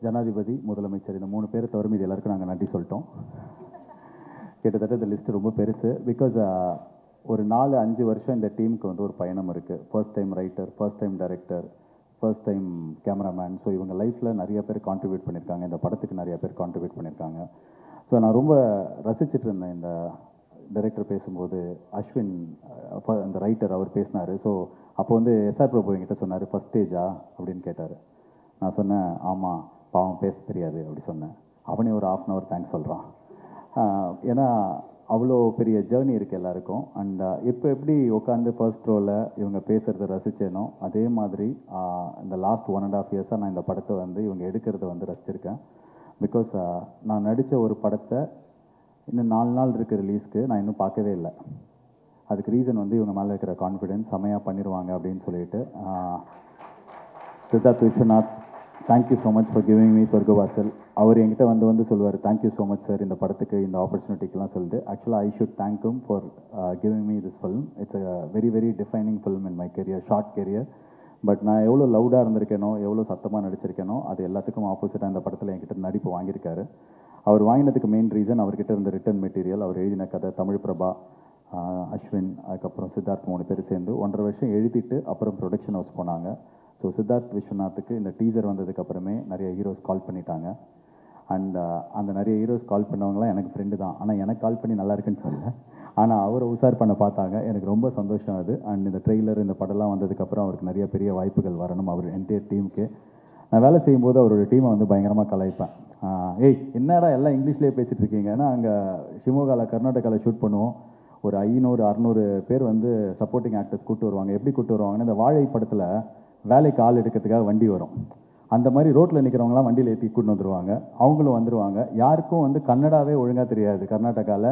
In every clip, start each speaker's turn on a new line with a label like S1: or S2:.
S1: ஜனாதிபதி, முதலமைச்சர் இந்த 3 பேரை தவிர மீதி எல்லாருக்கும் நாங்கள் நன்றி சொல்லிட்டோம். கிட்டத்தட்ட இந்த லிஸ்ட்டு ரொம்ப பெருசு. பிகாஸ் ஒரு 4-5 வருஷம் இந்த டீமுக்கு வந்து ஒரு பயணம் இருக்குது. First time writer, first time director, first time cameraman. So இவங்க லைஃப்பில் நிறைய பேர் கான்ட்ரிபியூட் பண்ணியிருக்காங்க, இந்த படத்துக்கு நிறைய பேர் கான்ட்ரிபியூட் பண்ணியிருக்காங்க. ஸோ நான் ரொம்ப ரசிச்சுட்டு இருந்தேன் இந்த டைரக்டர் பேசும்போது. அஸ்வின் அந்த ரைட்டர் அவர் பேசினார். ஸோ அப்போ வந்து எஸ்ஆர் பிரபு என்கிட்ட சொன்னார், ஃபஸ்ட் ஸ்டேஜா அப்படின்னு கேட்டார். நான் சொன்னேன், ஆமாம் பாவம் பேச தெரியாது அப்படி சொன்னேன். அவனே ஒரு 1/2 hour தேங்க்ஸ் சொல்கிறான். ஏன்னா அவ்வளோ பெரிய ஜேர்னி இருக்குது எல்லாருக்கும். அண்ட் இப்போ எப்படி உட்காந்து ஃபர்ஸ்ட் ரோவில் இவங்க பேசுகிறத ரசித்தேனோ அதே மாதிரி இந்த லாஸ்ட் 1.5 years நான் இந்த படத்தை வந்து இவங்க எடுக்கிறத வந்து ரசிச்சிருக்கேன். பிகாஸ் நான் நடித்த ஒரு படத்தை இன்னும் 4 நாள் இருக்குது ரிலீஸ்க்கு, நான் இன்னும் பார்க்கவே இல்லை. அதுக்கு ரீசன் வந்து இவங்க மேலே இருக்கிற கான்ஃபிடென்ஸ், செமையாக பண்ணிடுவாங்க அப்படின்னு சொல்லிட்டு. Siddharth Vishwanath, thank you so much for giving me Sorgavaasal. அவர் என்கிட்ட வந்து சொல்லுவார், தேங்க்யூ ஸோ மச் சார் இந்த படத்துக்கு இந்த ஆப்பர்ச்சுனிட்டிக்கெலாம் சொல்லிட்டு. ஆக்சுவலாக I should thank him for giving me this film. It's a very very defining film in my career, short career. But நான் எவ்வளோ லவுடாக இருந்திருக்கேனோ, எவ்வளோ சத்தமாக நடிச்சிருக்கேனோ, அது எல்லாத்துக்கும் ஆப்போசிட்டாக இந்த படத்தில் என்கிட்ட நடிப்பு வாங்கியிருக்காரு. அவர் வாங்கினதுக்கு மெயின் ரீசன் அவர்கிட்ட இருந்த ரிட்டன் மெட்டீரியல், அவர் எழுதின கதை. தமிழ் பிரபா, அஸ்வின், அதுக்கப்புறம் சித்தார்த் 3 பேர் சேர்ந்து 1.5 வருஷம் எழுதிட்டு அப்புறம் ப்ரொடக்ஷன் ஹவுஸ் போனாங்க. ஸோ சித்தார்த் விஸ்வநாத்துக்கு இந்த டீசர் வந்ததுக்கப்புறமே நிறைய ஹீரோஸ் கால் பண்ணிட்டாங்க. அண்ட் அந்த நிறைய ஹீரோஸ் கால் பண்ணவங்களாம் எனக்கு ஃப்ரெண்டு தான். ஆனால் எனக்கு கால் பண்ணி நல்லா இருக்குன்னு சொல்லலை, ஆனால் அவரை உஷார் பண்ண பார்த்தாங்க. எனக்கு ரொம்ப சந்தோஷம் அது. அண்ட் இந்த ட்ரெய்லர், இந்த படம்லாம் வந்ததுக்கப்புறம் அவருக்கு நிறைய பெரிய வாய்ப்புகள் வரணும். அவர் என்டையர் டீமுக்கு நான் வேலை செய்யும்போது அவரோட டீமை வந்து பயங்கரமாக கலாய்ப்பேன். ஏய் என்னடா எல்லாம் இங்கிலீஷ்லேயே பேசிகிட்டு இருக்கீங்க. ஏன்னா அங்கே ஷிமோகாவில் கர்நாடகாவில் ஷூட் பண்ணுவோம். ஒரு 500-600 பேர் வந்து சப்போர்ட்டிங் ஆக்டர்ஸ் கூப்பிட்டு வருவாங்க. எப்படி கூப்பிட்டு வருவாங்கன்னா, இந்த வாழை படத்தில் வேலைக்கு ஆள் எடுக்கிறதுக்காக வண்டி வரும், அந்த மாதிரி ரோட்டில் நிற்கிறவங்களாம் வண்டியில் ஏற்றி கூட்டின்னு வந்துடுவாங்க. அவங்களும் வந்துடுவாங்க. யாருக்கும் வந்து கன்னடாவே ஒழுங்காக தெரியாது, கர்நாடகாவில்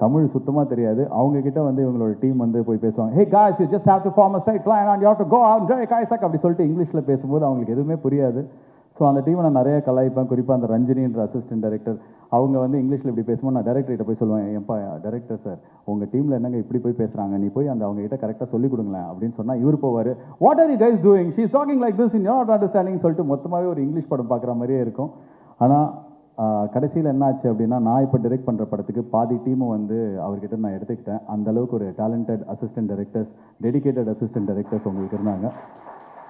S1: தமிழ் சுத்தமாக தெரியாது. அவங்கக்கிட்ட வந்து இவங்களோட டீம் வந்து போய் பேசுவாங்க. ஹே guys, you just have to form a straight line and you have to go out and Jay Kaisak அப்படி சொல்லிட்டு இங்கிலீஷில் பேசும்போது அவங்களுக்கு எதுவுமே புரியாது. ஸோ அந்த டீமை நான் நிறைய கலாய்ப்பேன். குறிப்பாக அந்த ரஞ்சினின்ற அசிஸ்டன்ட் டைரக்டர், அவங்க வந்து இங்கிலீஷில் இப்படி பேசும்போது நான் டைரக்டர்கிட்ட போய் சொல்லுவேன், ஏப்பா டைரக்டர் சார், உங்கள் டீமில் என்னங்க இப்படி போய் பேசுகிறாங்க, நீ போய் அவங்ககிட்ட கரெக்டாக சொல்லிக் கொடுங்களேன் அப்படின்னு சொன்னால் இவர் போவார், what are you guys doing, she is talking like this in your understanding சொல்லிட்டு மொத்தமாகவே ஒரு இங்கிலீஷ் படம் பார்க்குற மாதிரியே இருக்கும். ஆனால் கடைசியில் என்ன ஆச்சு அப்படின்னா, நான் இப்போ டைரக்ட் பண்ணுற படத்துக்கு பாதி டீமை வந்து அவர்கிட்ட நான் எடுத்துக்கிட்டேன். அந்தளவுக்கு ஒரு talented assistant directors, dedicated assistant directors உங்களுக்கு இருந்தாங்க.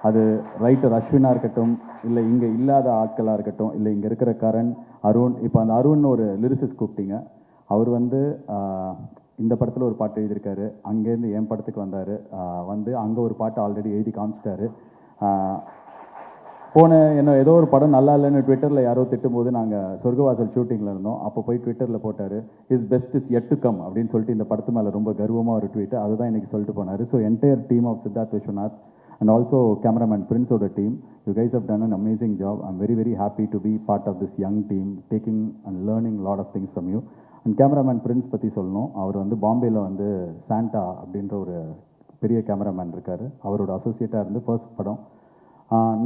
S1: அது ரைட்டர் அஸ்வினாக இருக்கட்டும், இல்லை இங்கே இல்லாத ஆட்களாக இருக்கட்டும், இல்லை இங்கே இருக்கிற கரண், அருண். இப்போ அந்த அருண் ஒரு லிரிசிஸ்ட் கூப்பிட்டீங்க. அவர் வந்து இந்த படத்தில் ஒரு பாட்டு எழுதியிருக்காரு. அங்கேருந்து என் படத்துக்கு வந்தார். வந்து அங்கே ஒரு பாட்டு ஆல்ரெடி எழுதி காமிச்சிட்டாரு. என்ன ஏதோ ஒரு படம் நல்லா இல்லைன்னு ட்விட்டரில் யாரோ திட்டும்போது நாங்கள் சொர்க்கவாசல் ஷூட்டிங்கில் இருந்தோம். அப்போ போய் ட்விட்டரில் போட்டார், is best is yet to come அப்படின்னு சொல்லிட்டு இந்த படத்து மேலே ரொம்ப கர்வமாக ஒரு ட்வீட். அதுதான் இன்றைக்கி சொல்லிட்டு போனார். So entire team of Siddharth Vishwanath and also cameraman Prince oda team, you guys have done an amazing job. I'm very very happy to be part of this young team, taking and learning a lot of things from you. And cameraman Prince பற்றி சொல்லணும். அவர் வந்து பாம்பேயில் வந்து Santa அப்படின்ற ஒரு பெரிய cameraman இருக்கார். அவரோட அசோசியேட்டாக இருந்து ஃபர்ஸ்ட் படம்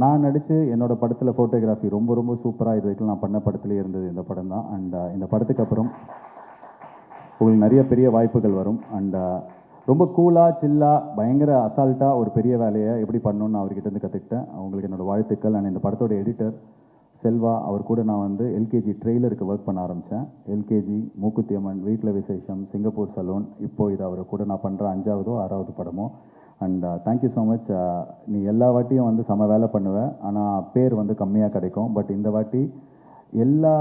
S1: நான் நடித்து என்னோடய படத்தில் ஃபோட்டோகிராஃபி ரொம்ப ரொம்ப சூப்பராக இது வரைக்கும் நான் பண்ண படத்துலேயே இருந்தது இந்த படம் தான். அண்ட் இந்த படத்துக்கு அப்புறம் உங்களுக்கு நிறைய பெரிய வாய்ப்புகள் வரும். அண்ட் ரொம்ப கூலாக சில்லாக பயங்கர அசால்ட்டாக ஒரு பெரிய வேலையை எப்படி பண்ணணுன்னு அவர்கிட்ட இருந்து கற்றுக்கிட்டேன். அவங்களுக்கு என்னோடய வாழ்த்துக்கள். அண்ட் இந்த படத்தோட எடிட்டர் செல்வா, அவர் கூட நான் வந்து எல்கேஜி ட்ரெய்லருக்கு ஒர்க் பண்ண ஆரம்பித்தேன். எல்கேஜி, மூக்குத்தி அம்மன், வீட்டில் விசேஷம், சிங்கப்பூர் சலூன், இப்போது இது அவரை கூட நான் பண்ணுற 5வது 6வது படமோ. And thank you so much. நீ எல்லா வாட்டியும் வந்து செம வேலை பண்ணுவேன், ஆனால் பேர் வந்து கம்மியாக கிடைக்கும். பட் இந்த வாட்டி எல்லா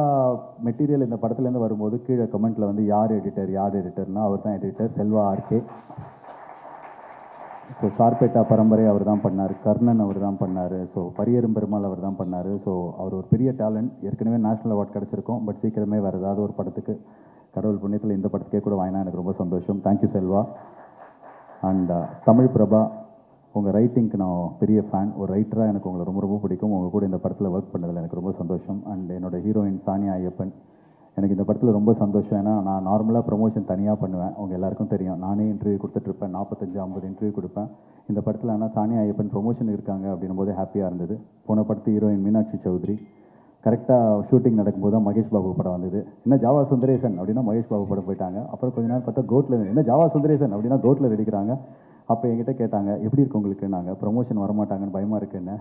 S1: மெட்டீரியல் இந்த படத்துலேருந்து வரும்போது கீழே கமெண்ட்டில் வந்து யார் எடிட்டர்னா அவர் தான் editor, Selva RK. So Sarpatta Parambarai அவர் தான் பண்ணார், கர்ணன் அவர் தான் பண்ணார், ஸோ பரியரும் பெருமாள் அவர் தான் பண்ணார். ஸோ அவர் ஒரு பெரிய டேலண்ட். ஏற்கனவே நேஷ்னல் அவார்ட் கிடச்சிருக்கோம். பட் சீக்கிரமே வேறு ஏதாவது ஒரு படத்துக்கு, கடவுள் புண்ணியத்தில் இந்த படத்துக்கே கூட வாங்கினா எனக்கு ரொம்ப சந்தோஷம். தேங்க்யூ செல்வா. அண்ட் தமிழ் பிரபா, உங்கள் ரைட்டிங்க்கு நான் பெரிய ஃபேன். ஒரு ரைட்டராக எனக்கு உங்களை ரொம்ப ரொம்ப பிடிக்கும். உங்கள் கூட இந்த படத்தில் ஒர்க் பண்ணதில் எனக்கு ரொம்ப சந்தோஷம். அண்ட் என்னோடய ஹீரோயின் சானியா ஐயப்பன், எனக்கு இந்த படத்தில் ரொம்ப சந்தோஷம். ஏன்னா நான் நார்மலாக ப்ரமோஷன் தனியாக பண்ணுவேன், உங்கள் எல்லாருக்கும் தெரியும். நானே இன்டர்வியூ கொடுத்துட்ருப்பேன், 45-50 இன்டர்வியூ கொடுப்பேன். இந்த படத்தில் ஆனால் சானியா ஐயப்பன் ப்ரொமோஷன் இருக்காங்க அப்படின்னும் போது ஹாப்பியாக இருந்தது. போன படத்து ஹீரோயின் மீனாட்சி சௌத்ரி, கரெக்டாக ஷூட்டிங் நடக்கும்போது தான் மகேஷ் பாபு படம் வந்தது. என்ன ஜாவா சுந்தரேசன் அப்படின்னா மகேஷ் பாபு படம் போயிட்டாங்க. அப்புறம் கொஞ்ச நேரம் பார்த்தா கோட்டில், என்ன ஜாவா சுந்தரேசன் அப்படின்னா கோட்டில் நடிக்கிறாங்க. அப்போ என்கிட்ட கேட்டாங்க எப்படி இருக்கு உங்களுக்கு, நாங்கள் ப்ரொமோஷன் வரமாட்டாங்கன்னு பயமாக இருக்குன்னு.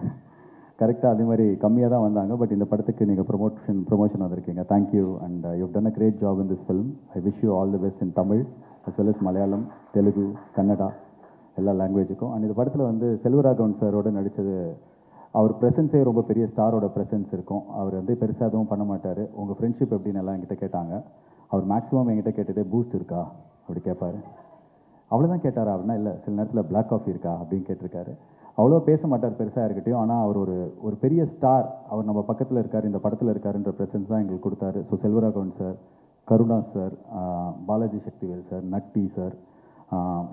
S1: கரெக்டாக அதே மாதிரி கம்மியாக தான் வந்தாங்க. பட் இந்த படத்துக்கு நீங்கள் ப்ரொமோஷன் வந்திருக்கீங்க. Thank you and you've done a great job in this film. I wish you all the best in Tamil as well as Malayalam, Telugu, Kannada எல்லா லாங்குவேஜுக்கும். அண்ட் இந்த படத்தில் வந்து செல்வராகவன் சாரோட நடித்தது, அவர் ப்ரெசன்ஸே ரொம்ப பெரிய ஸ்டாரோட ப்ரெசன்ஸ் இருக்கும். அவர் வந்து பெருசாக எதுவும் பண்ண மாட்டார். உங்கள் ஃப்ரெண்ட்ஷிப் எப்படின்னு எல்லாம் என்கிட்ட கேட்டாங்க. அவர் மேக்ஸிமம் என்கிட்ட கேட்டதே பூஸ்ட் இருக்கா அப்படி கேட்பார். அவ்வளோதான் கேட்டாரா அப்படின்னா, இல்லை சில நேரத்தில் பிளாக் காஃபி இருக்கா அப்படின்னு கேட்டிருக்காரு. அவ்வளோ பேச மாட்டார் பெருசாக இருக்கட்டும். ஆனால் அவர் ஒரு பெரிய ஸ்டார், அவர் நம்ம பக்கத்தில் இருக்கார், இந்த படத்தில் இருக்காருன்ற ப்ரெசன்ஸ் தான் எங்களுக்கு கொடுத்தாரு. So Selvaraghavan sir, Karuna sir, Balaji Sakthivel sir, Natty sir,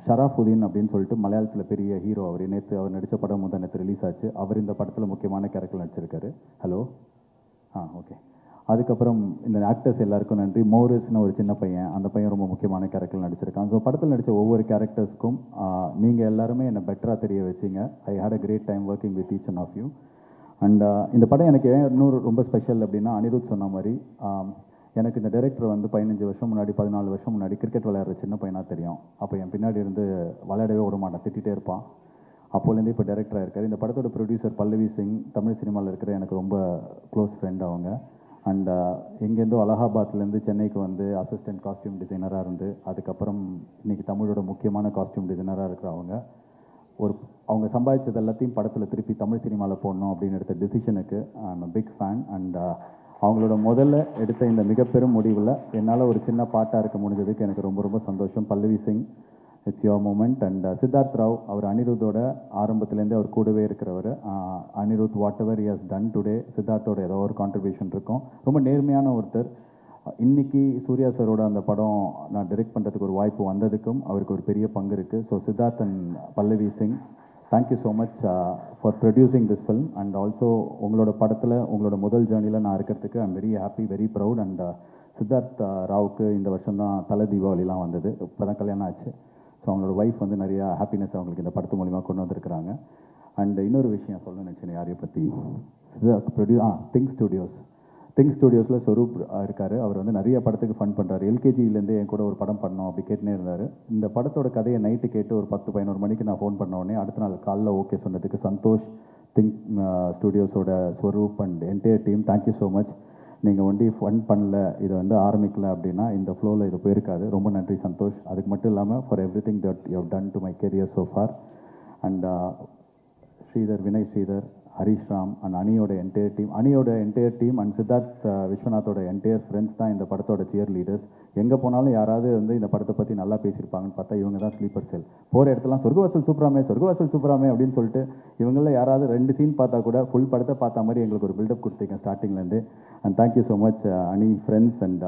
S1: Sharafudheen அப்படின்னு சொல்லிட்டு மலையாளத்தில் பெரிய ஹீரோ. அவர் நேற்று அவர் நடித்த படம் நேற்று ரிலீஸ் ஆச்சு. அவர் இந்த படத்தில் முக்கியமான கேரக்டர் நடிச்சிருக்காரு. Hello okay. அதுக்கப்புறம் இந்த ஆக்டர்ஸ் எல்லாருக்கும் நன்றி. மோரிஸ்னு ஒரு சின்ன பையன், அந்த பையன் ரொம்ப முக்கியமான கேரக்டர் நடிச்சிருக்கான். ஸோ படத்தில் நடித்த ஒவ்வொரு கேரக்டர்ஸ்க்கும் நீங்கள் எல்லாருமே என்னை பெட்டராக தெரிய வச்சிங்க. I had a great time working with each and of you. And இந்த படம் எனக்கு ஏன் இன்னொரு ரொம்ப ஸ்பெஷல் அப்படின்னா, அனிருத் சொன்ன மாதிரி எனக்கு இந்த டைரக்டர் வந்து 15 வருஷம் முன்னாடி 14 வருஷம் முன்னாடி கிரிக்கெட் விளையாடுற சின்ன பையனாக தெரியும். அப்போ என் பின்னாடி இருந்து விளையாடவே விட மாட்டான், திட்டிகிட்டே இருப்பான். அப்போலேருந்து இப்போ டைரக்டராக இருக்கார். இந்த படத்தோட ப்ரொடியூசர் பல்லவி சிங், தமிழ் சினிமாவில் இருக்கிற எனக்கு ரொம்ப க்ளோஸ் ஃப்ரெண்ட் அவங்க. அண்ட் எங்கேருந்தோ அலகாபாத்லேருந்து சென்னைக்கு வந்து அசிஸ்டன்ட் காஸ்டியூம் டிசைனராக இருந்து அதுக்கப்புறம் இன்றைக்கி தமிழோட முக்கியமான காஸ்டியூம் டிசைனராக இருக்கிறவங்க. அவங்க சம்பாதிச்சது எல்லாத்தையும் படத்தில் திருப்பி தமிழ் சினிமாவில் போடணும் அப்படின்னு எடுத்த டிசிஷனுக்கு I'm a big fan. And அவங்களோட முதல்ல எடுத்த இந்த மிகப்பெரும் முடிவில் என்னால் ஒரு சின்ன பாட்டாக இருக்க முடிஞ்சதுக்கு எனக்கு ரொம்ப ரொம்ப சந்தோஷம். Pallavi Singh, it's your moment. And Siddharth Rao, அவர் அனிருத்தோட ஆரம்பத்துலேருந்தே அவர் கூடவே இருக்கிறவர். Anirudh whatever he has done today, சித்தார்த்தோட ஏதோ ஒரு கான்ட்ரிபியூஷன் இருக்கும். ரொம்ப நேர்மையான ஒருத்தர். இன்றைக்கி சூர்யா சாரோட அந்த படம் நான் டைரக்ட் பண்ணுறதுக்கு ஒரு வாய்ப்பு வந்ததுக்கும் அவருக்கு ஒரு பெரிய பங்கு இருக்குது. So Siddharth and Pallavi Singh, thank you so much for producing this film. And also உங்களோட படத்தில் உங்களோட முதல் ஜேர்னியில் நான் இருக்கிறதுக்கு I'm very happy, very proud. And Siddharth ராவுக்கு இந்த வருஷம் தான் தலை தீபாவளிலாம் வந்தது, இப்போ தான் கல்யாணம் ஆச்சு. ஸோ அவங்களோட ஒய்ஃப் வந்து நிறையா ஹாப்பினஸ் அவங்களுக்கு இந்த படத்து மூலிமா கொண்டு வந்திருக்கிறாங்க. அண்ட் இன்னொரு விஷயம் சொல்லணும்னு நினச்சேன் யாரையை பற்றி, திங்க் ஸ்டுடியோஸில் ஸ்வரூப் இருக்கார். அவர் வந்து நிறைய படத்துக்கு ஃபண்ட் பண்ணுறாரு. எல்கேஜிலேருந்து என் கூட ஒரு படம் பண்ணோம் அப்படி கேட்டுனே இருந்தார். இந்த படத்தோட கதையை நைட்டு கேட்டு ஒரு 10-11 மணிக்கு நான் ஃபோன் பண்ண உடனே அடுத்த நாள் காலைல ஓகே சொன்னதுக்கு சந்தோஷ், திங்க் ஸ்டுடியோஸோட Swaroop and entire team, thank you so much. நீங்கள் ஒண்டி ஃபண்ட் பண்ணல, இதை வந்து ஆரம்பிக்கல அப்படின்னா இந்த ஃப்ளோவில் இது போயிருக்காது. ரொம்ப நன்றி சந்தோஷ். அதுக்கு மட்டும் இல்லாமல் for everything that you have done to my career so far. And Sridhar, Vinay Sridhar, Harish Ram and அனியோட என்டையர் டீம் அண்ட் சித்தார்த் விஸ்வநாத்தோட என்டையர் ஃப்ரெண்ட்ஸ் தான் இந்த படத்தோட சியர் லீடர்ஸ். எங்கே போனாலும் யாராவது வந்து இந்த படத்தை பற்றி நல்லா பேசியிருப்பாங்கன்னு பார்த்தா இவங்க தான் ஸ்லீப்பர் செல். போகிற இடத்துலாம் சொர்க்கவாசல் சூப்பராமே அப்படின்னு சொல்லிட்டு இவங்களில் யாராவது 2 சீன் பார்த்தா கூட ஃபுல் படத்தை பார்த்த மாதிரி எங்களுக்கு ஒரு பில்டப் கொடுத்தீங்க ஸ்டார்டிங்லேருந்து. அண்ட் தேங்க்யூ ஸோ மச் அனி friends and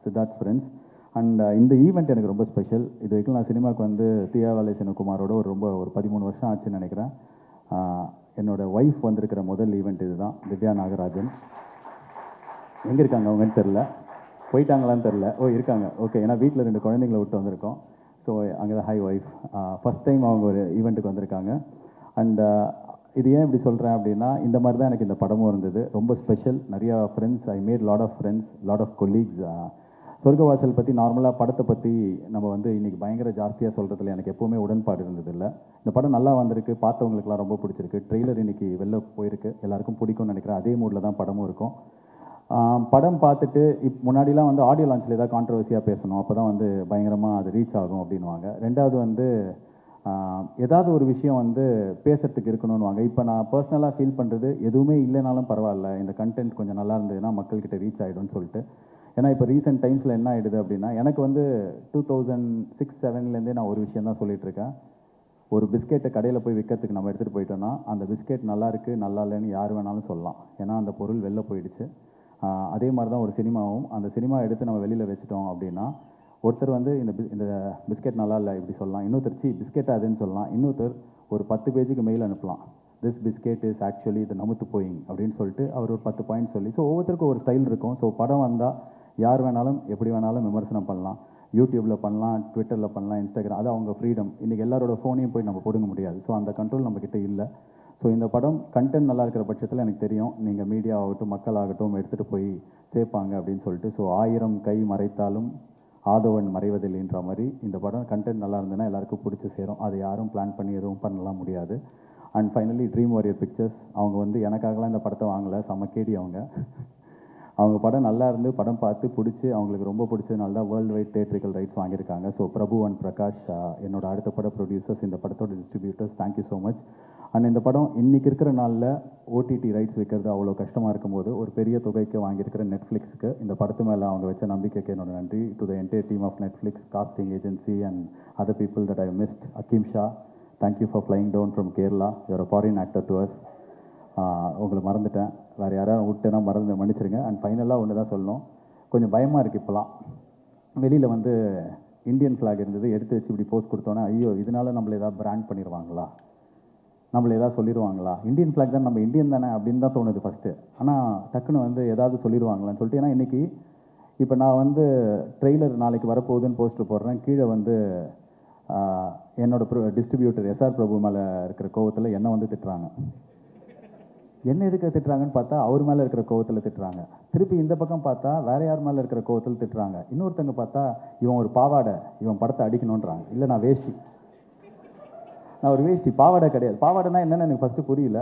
S1: Siddharth friends. And இந்த ஈவெண்ட் எனக்கு ரொம்ப ஸ்பெஷல். இது வரைக்கும் நான் சினிமாவுக்கு வந்து தியாவாலை சிவகுமாரோட ஒரு 13 வருஷம் ஆச்சுன்னு நினைக்கிறேன். என்னோட ஒய்ஃப் வந்திருக்கிற முதல் ஈவெண்ட் இது தான். திவ்யா நாகராஜன் எங்கே இருக்காங்க அவங்கன்னு தெரில, போயிட்டாங்களான்னு தெரில. இருக்காங்க, ஓகே. ஏன்னா வீட்டில் 2 குழந்தைங்களை விட்டு வந்திருக்கோம். ஸோ அங்கே தான் ஹாய் ஒய்ஃப், ஃபஸ்ட் டைம் அவங்க ஒரு ஈவெண்ட்டுக்கு வந்திருக்காங்க. அண்ட் இது ஏன் இப்படி சொல்கிறேன் அப்படின்னா, இந்த மாதிரி தான் எனக்கு இந்த படமும் இருந்தது. ரொம்ப ஸ்பெஷல். நிறையா friends, I made lot of friends, lot of colleagues. Sorgavaasal பற்றி நார்மலாக படத்தை பற்றி நம்ம வந்து இன்றைக்கி பயங்கர ஜாஸ்தியாக சொல்கிறதுல எனக்கு எப்போவுமே உடன்பாடு இருந்ததில்லை. இந்த படம் நல்லா வந்திருக்கு, பார்த்தவங்களுக்குலாம் ரொம்ப பிடிச்சிருக்கு. ட்ரெய்லர் இன்றைக்கி வெளில போயிருக்கு, எல்லாருக்கும் பிடிக்கும்னு நினைக்கிறேன். அதே மூடில் தான் படமும் இருக்கும். படம் பார்த்துட்டு முன்னாடிலாம் வந்து ஆடியோ லான்ச்சில் ஏதாவது கான்ட்ரவர்சியாக பேசணும், அப்போ தான் வந்து பயங்கரமாக அது ரீச் ஆகும் அப்படின்வாங்க. ரெண்டாவது வந்து ஏதாவது ஒரு விஷயம் வந்து பேசுகிறதுக்கு இருக்கணும்னுவாங்க. இப்போ நான் பர்சனலாக ஃபீல் பண்ணுறது எதுவுமே இல்லைனாலும் பரவாயில்ல, இந்த கண்டென்ட் கொஞ்சம் நல்லா இருந்ததுன்னா மக்கள்கிட்ட ரீச் ஆகிடும்னு சொல்லிட்டு. ஏன்னா இப்போ ரீசெண்ட் டைம்ஸில் என்ன ஆகிடுது அப்படின்னா, எனக்கு வந்து 2006-07 நான் ஒரு விஷயம் தான் சொல்லிகிட்ருக்கேன். ஒரு பிஸ்கெட்டை கடையில் போய் விற்கிறதுக்கு நம்ம எடுத்துகிட்டு போயிட்டோன்னா அந்த பிஸ்கெட் நல்லா இருக்குது நல்லா இல்லைன்னு யார் வேணாலும் சொல்லலாம், ஏன்னா அந்த பொருள் வெளில போயிடுச்சு. அதே மாதிரி தான் ஒரு சினிமாவும். அந்த சினிமா எடுத்து நம்ம வெளியில் வச்சிட்டோம் அப்படின்னா ஒருத்தர் வந்து இந்த பிஸ்கெட் நல்லா இல்லை இப்படி சொல்லலாம், இன்னொருத்தர் பிஸ்கெட் அதுன்னு சொல்லலாம், இன்னொருத்தர் ஒரு 10 பேஜுக்கு மெயில் அனுப்பலாம், திஸ் பிஸ்கெட் இஸ் ஆக்சுவலி இது நமுத்து போயிங் அப்படின்னு சொல்லிட்டு அவர் ஒரு 10 பாயிண்ட் சொல்லி. ஸோ ஒவ்வொருத்தருக்கும் ஒரு ஸ்டைல் இருக்கும். ஸோ படம் வந்தால் யார் வேணாலும் எப்படி வேணாலும் விமர்சனம் பண்ணலாம். யூடியூப்பில் பண்ணலாம், ட்விட்டரில் பண்ணலாம், இன்ஸ்டாகிராம், அது அவங்க ஃப்ரீடம். இன்றைக்கி எல்லாரோட ஃபோனையும் போய் நம்ம போடுங்க முடியாது. ஸோ அந்த கண்ட்ரோல் நம்மக்கிட்ட இல்லை. ஸோ இந்த படம் கண்டென்ட் நல்லா இருக்கிற பட்சத்தில் எனக்கு தெரியும் நீங்கள் மீடியா ஆகட்டும் மக்கள் ஆகட்டும் எடுத்துகிட்டு போய் சேர்ப்பாங்க அப்படின்னு சொல்லிட்டு. ஸோ 1000 கை மறைத்தாலும் ஆதவன் மறைவதில்லைன்ற மாதிரி இந்த படம் கண்டென்ட் நல்லா இருந்ததுன்னா எல்லாருக்கும் பிடிச்சி சேரும். அதை யாரும் பிளான் பண்ணி எதுவும் பண்ணலாம் முடியாது. And finally Dream Warrior Pictures, அவங்க வந்து எனக்காகலாம் இந்த படத்தை வாங்கலை, செம்ம கேடி அவங்க படம் நல்லா இருந்து படம் பார்த்து பிடிச்சி அவங்களுக்கு ரொம்ப பிடிச்சதுனால தான் வேர்ல்டு வைட் தியேட்ரிக்கல் ரைட்ஸ் வாங்கியிருக்காங்க. ஸோ பிரபு அண்ட் பிரகாஷ் என்னோட அடுத்த பட ப்ரொடியூசர்ஸ், இந்த படத்தோட distributors, thank you so much. And இந்த படம் இன்றைக்கி இருக்கிற நாளில் ஓடிடி ரைட்ஸ் வைக்கிறது அவ்வளோ கஷ்டமாக இருக்கும்போது ஒரு பெரிய தொகைக்கு வாங்கியிருக்கிற நெட்ஃப்ளிக்ஸுக்கு இந்த படத்து மேலே அவங்க வச்ச நம்பிக்கைக்கு என்னோட நன்றி. To the entire team of Netflix, casting agency and other people that I missed. Hakeem Shah, thank you for flying down from Kerala, you're a foreign actor to us. உங்களை மறந்துட்டேன், வேறு யாராவது விட்டேன்னா மன்னிச்சிருங்க. அண்ட் ஃபைனலாக ஒன்று தான் சொல்லணும், கொஞ்சம் பயமாக இருக்குது இப்போலாம். வெளியில் வந்து இந்தியன் ஃப்ளாக் இருந்தது, எடுத்து வச்சு இப்படி போஸ்ட் கொடுத்தோன்னே ஐயோ இதனால நம்மளை ஏதாவது பிராண்ட் பண்ணிடுவாங்களா, நம்மளை ஏதாவது சொல்லிடுவாங்களா, இந்தியன் ஃப்ளாக் தான், நம்ம இந்தியன் தானே அப்படின்னு தான் தோணுது ஃபஸ்ட்டு. ஆனால் டக்குன்னு வந்து ஏதாவது சொல்லிடுவாங்களான்னு சொல்லிட்டு, ஏன்னா இன்றைக்கி இப்போ நான் வந்து ட்ரெய்லர் நாளைக்கு வரப்போகுதுன்னு போஸ்டர் போடுறேன், கீழே வந்து என்னோட டிஸ்ட்ரிபியூட்டர் எஸ்ஆர் பிரபு மேலே இருக்கிற கோவத்தில் என்னை வந்து திட்டுறாங்க. என்ன எதுக்கு திட்டுறாங்கன்னு பார்த்தா அவர் மேலே இருக்கிற கோவத்தில் திட்டுறாங்க. திருப்பி இந்த பக்கம் பார்த்தா வேறு யார் மேலே இருக்கிற கோவத்தில் திட்டுறாங்க. இன்னொருத்தங்க பார்த்தா இவன் ஒரு பாவாடை, இவன் படத்தை அடிக்கணுன்றாங்க. இல்லை நான் வேஷ்டி, நான் ஒரு வேஷ்டி, பாவாடை கிடையாது. பாவாடைனா என்னென்னு எனக்கு ஃபஸ்ட்டு புரியல.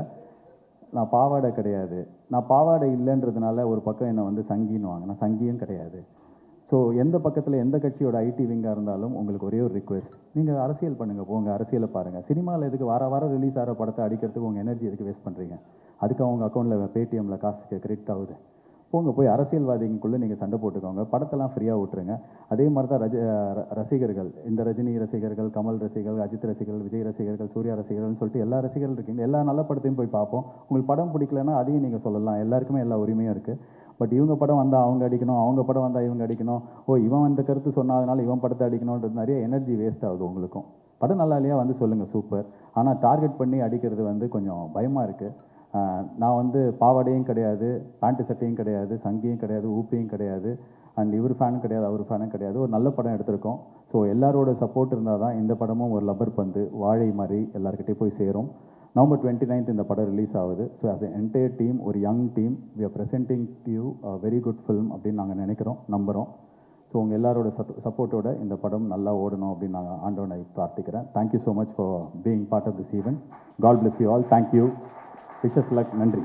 S1: நான் பாவாடை கிடையாது, நான் பாவாடை இல்லைன்றதுனால ஒரு பக்கம் என்னை வந்து சங்கின்னுவாங்க. நான் சங்கியும் கிடையாது. ஸோ எந்த பக்கத்தில் எந்த கட்சியோட ஐடி விங்காக இருந்தாலும் உங்களுக்கு ஒரே ஒரு ரிக்வெஸ்ட், நீங்கள் அரசியல் பண்ணுங்கள், போங்க அரசியலை பாருங்கள். சினிமாவில் எதுக்கு வாரம் ரிலீஸ் ஆகிற படத்தை அடிக்கிறதுக்கு உங்கள் எனர்ஜி எதுக்கு வேஸ்ட் பண்ணுறீங்க? அதுக்கு அவங்க அக்கௌண்ட்டில் பேடிஎம்மில் காசு கிரெடிட் ஆகுது. போங்க போய் அரசியல்வாதிக்குள்ளே நீங்கள் சண்டை போட்டுக்கோங்க, படத்தெல்லாம் ஃப்ரீயாக விட்டுருங்க. அதே மாதிரி தான் ரசிகர்கள், இந்த ரஜினி ரசிகர்கள், கமல் ரசிகர்கள், அஜித் ரசிகர்கள், விஜய் ரசிகர்கள், சூர்யா ரசிகர்கள்னு சொல்லிட்டு எல்லா ரசிகர்கள் இருக்கீங்க. எல்லா நல்ல படத்தையும் போய் பார்ப்போம். உங்களுக்கு படம் பிடிக்கலன்னா அதையும் நீங்கள் சொல்லலாம், எல்லாருக்குமே எல்லா உரிமையும் இருக்குது. பட் இவங்க படம் வந்தால் அவங்க அடிக்கணும், அவங்க படம் வந்தால் இவங்க அடிக்கணும், இவன் இந்த கருத்து சொன்னதுனால இவன் படத்தை அடிக்கணுன்றது நிறைய எனர்ஜி வேஸ்ட் ஆகுது. உங்களுக்கும் படம் நல்லா இல்லையா வந்து சொல்லுங்கள், சூப்பர். ஆனால் டார்கெட் பண்ணி அடிக்கிறது வந்து கொஞ்சம் பயமாக இருக்குது. நான் வந்து பாவாடையும் கிடையாது, பேண்ட்டு சட்டையும் கிடையாது, சங்கியும் கிடையாது, ஊப்பியும் கிடையாது, அண்ட் இவர் ஃபேனும் கிடையாது, அவர் ஃபேனும் கிடையாது. ஒரு நல்ல படம் எடுத்திருக்கோம். ஸோ எல்லாரோட சப்போர்ட் இருந்தால் தான் இந்த படமும் ஒரு லப்பர் பந்து வாழை மாதிரி எல்லாருக்கிட்டே போய் சேரும். நவம்பர் 29th இந்த படம் ரிலீஸ் ஆகுது. So as a entire team, ஒரு young team, we are presenting to you a very good film அப்படின்னு நாங்கள் நினைக்கிறோம், நம்புகிறோம். ஸோ உங்கள் எல்லாரோட சப்போர்ட்டோட இந்த படம் நல்லா ஓடணும் அப்படின்னு நாங்கள் ஆண்டவனை பிரார்த்திக்கிறேன். Thank you so much for being part of this event. God bless you all. Thank you. Wishes luck. நன்றி.